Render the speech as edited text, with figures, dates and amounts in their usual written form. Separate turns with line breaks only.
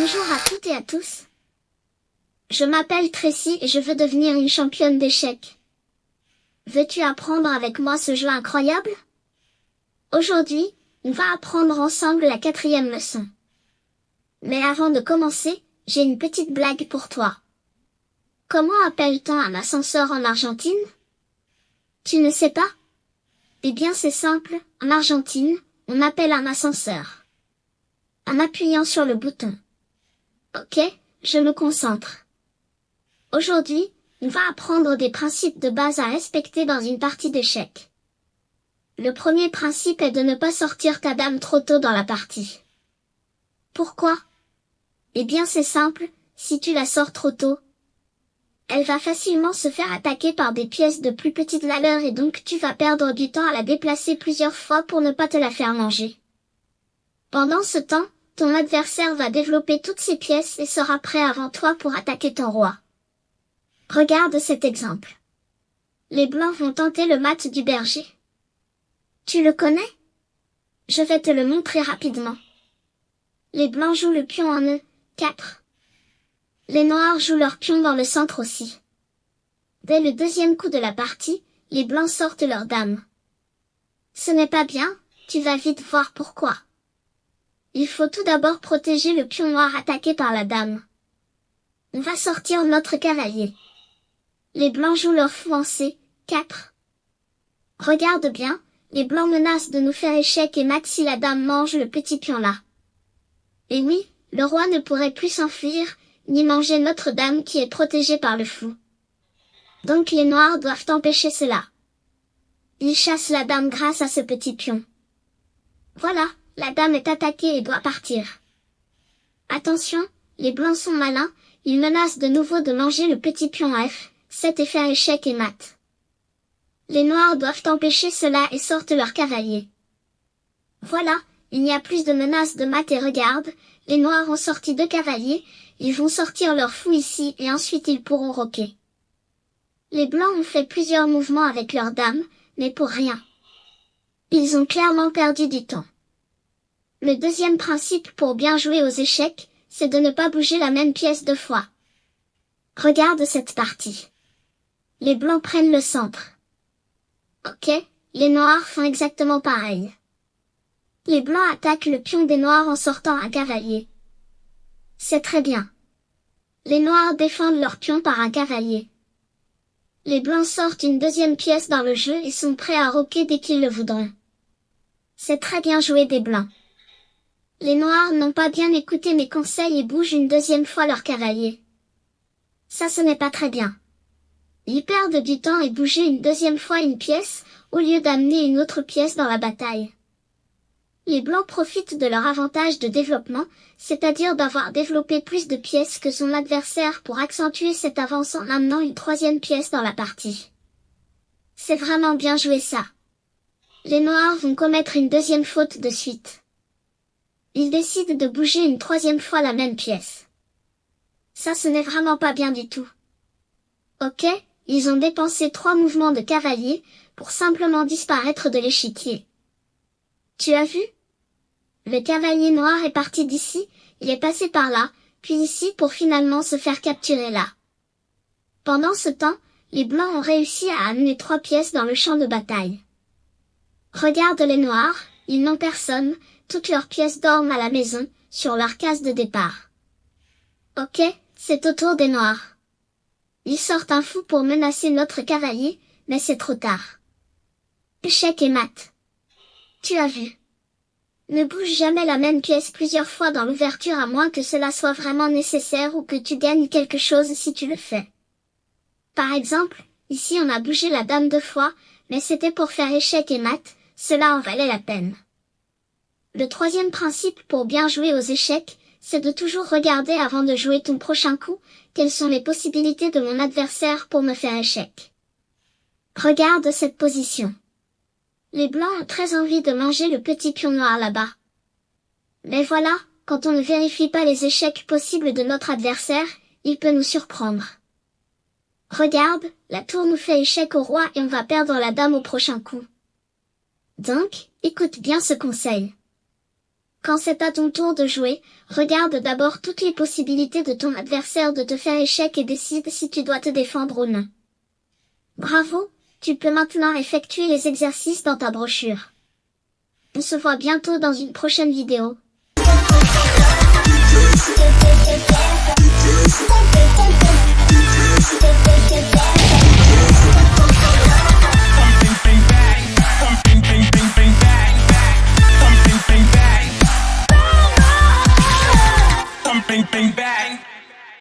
Bonjour à toutes et à tous. Je m'appelle Tracy et je veux devenir une championne d'échecs. Veux-tu apprendre avec moi ce jeu incroyable? Aujourd'hui, on va apprendre ensemble la 4e leçon. Mais avant de commencer, j'ai une petite blague pour toi. Comment appelle-t-on un ascenseur en Argentine? Tu ne sais pas? Eh bien c'est simple, en Argentine, on appelle un ascenseur en appuyant sur le bouton. Ok, je me concentre. Aujourd'hui, on va apprendre des principes de base à respecter dans une partie d'échecs. Le premier principe est de ne pas sortir ta dame trop tôt dans la partie. Pourquoi? Eh bien c'est simple, si tu la sors trop tôt, elle va facilement se faire attaquer par des pièces de plus petite valeur et donc tu vas perdre du temps à la déplacer plusieurs fois pour ne pas te la faire manger. Pendant ce temps, ton adversaire va développer toutes ses pièces et sera prêt avant toi pour attaquer ton roi. Regarde cet exemple. Les blancs vont tenter le mat du berger. Tu le connais? Je vais te le montrer rapidement. Les blancs jouent le pion en E4. Les noirs jouent leur pion dans le centre aussi. Dès le deuxième coup de la partie, les blancs sortent leur dame. Ce n'est pas bien, tu vas vite voir pourquoi. Il faut tout d'abord protéger le pion noir attaqué par la dame. On va sortir notre cavalier. Les blancs jouent leur fou en C4. Regarde bien, les blancs menacent de nous faire échec et mat si la dame mange le petit pion là. Et oui, le roi ne pourrait plus s'enfuir, ni manger notre dame qui est protégée par le fou. Donc les noirs doivent empêcher cela. Ils chassent la dame grâce à ce petit pion. Voilà, la dame est attaquée et doit partir. Attention, les blancs sont malins, ils menacent de nouveau de manger le petit pion F7 et faire échec et mat. Les noirs doivent empêcher cela et sortent leur cavalier. Voilà, il n'y a plus de menace de mat et regarde, les noirs ont sorti 2 cavaliers, ils vont sortir leur fou ici et ensuite ils pourront roquer. Les blancs ont fait plusieurs mouvements avec leurs dames, mais pour rien. Ils ont clairement perdu du temps. Le deuxième principe pour bien jouer aux échecs, c'est de ne pas bouger la même pièce 2 fois. Regarde cette partie. Les blancs prennent le centre. Ok, les noirs font exactement pareil. Les blancs attaquent le pion des noirs en sortant un cavalier. C'est très bien. Les noirs défendent leur pion par un cavalier. Les blancs sortent une deuxième pièce dans le jeu et sont prêts à roquer dès qu'ils le voudront. C'est très bien joué des blancs. Les noirs n'ont pas bien écouté mes conseils et bougent une deuxième fois leur cavalier. Ça ce n'est pas très bien. Ils perdent du temps et bougent une deuxième fois une pièce, au lieu d'amener une autre pièce dans la bataille. Les blancs profitent de leur avantage de développement, c'est-à-dire d'avoir développé plus de pièces que son adversaire pour accentuer cette avance en amenant une 3e pièce dans la partie. C'est vraiment bien joué ça. Les noirs vont commettre une 2e faute de suite. Ils décident de bouger une 3e fois la même pièce. Ça ce n'est vraiment pas bien du tout. Ok, ils ont dépensé 3 mouvements de cavalier, pour simplement disparaître de l'échiquier. Tu as vu? Le cavalier noir est parti d'ici, il est passé par là, puis ici pour finalement se faire capturer là. Pendant ce temps, les blancs ont réussi à amener 3 pièces dans le champ de bataille. Regarde les noirs, ils n'ont personne, toutes leurs pièces dorment à la maison, sur leur case de départ. Ok, c'est au tour des noirs. Ils sortent un fou pour menacer notre cavalier, mais c'est trop tard. Échec et mat. Tu as vu. Ne bouge jamais la même pièce plusieurs fois dans l'ouverture à moins que cela soit vraiment nécessaire ou que tu gagnes quelque chose si tu le fais. Par exemple, ici on a bougé la dame 2 fois, mais c'était pour faire échec et mat, cela en valait la peine. Le 3e principe pour bien jouer aux échecs, c'est de toujours regarder avant de jouer ton prochain coup, quelles sont les possibilités de mon adversaire pour me faire échec. Regarde cette position. Les blancs ont très envie de manger le petit pion noir là-bas. Mais voilà, quand on ne vérifie pas les échecs possibles de notre adversaire, il peut nous surprendre. Regarde, la tour nous fait échec au roi et on va perdre la dame au prochain coup. Donc, écoute bien ce conseil. Quand c'est à ton tour de jouer, regarde d'abord toutes les possibilités de ton adversaire de te faire échec et décide si tu dois te défendre ou non. Bravo, tu peux maintenant effectuer les exercices dans ta brochure. On se voit bientôt dans une prochaine vidéo.